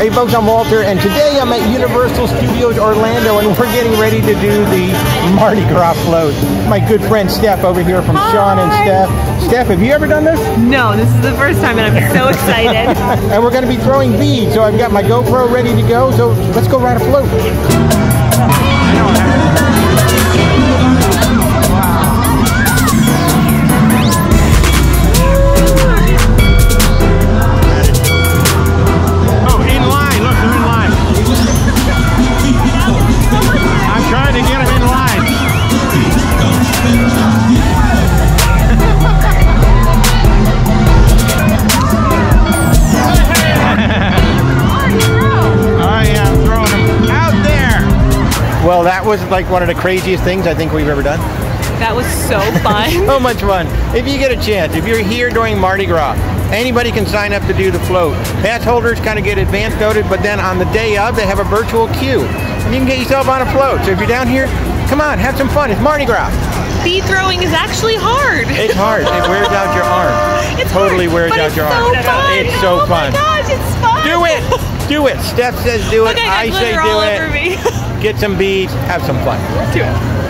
Hey folks, I'm Walter, and today I'm at Universal Studios Orlando, and we're getting ready to do the Mardi Gras float. My good friend Stef over here from Sean and Stef. Stef, have you ever done this? No, this is the first time, and I'm so excited. And we're going to be throwing beads, so I've got my GoPro ready to go, so let's go ride a float. Well, that was like one of the craziest things I think we've ever done. That was so fun. So much fun. If you get a chance, if you're here during Mardi Gras, anybody can sign up to do the float. Pass holders kind of get advance noted, but then on the day of, they have a virtual queue. And you can get yourself on a float. So if you're down here, come on, have some fun. It's Mardi Gras. Bead throwing is actually hard. It's hard. It wears out your arm. It's totally hard, wears out your arm. It's so fun. It's so fun. Oh my gosh, it's fun. Do it. Do it. Steph says do it. Okay, I say do it. Get some beads. Have some fun. Do it.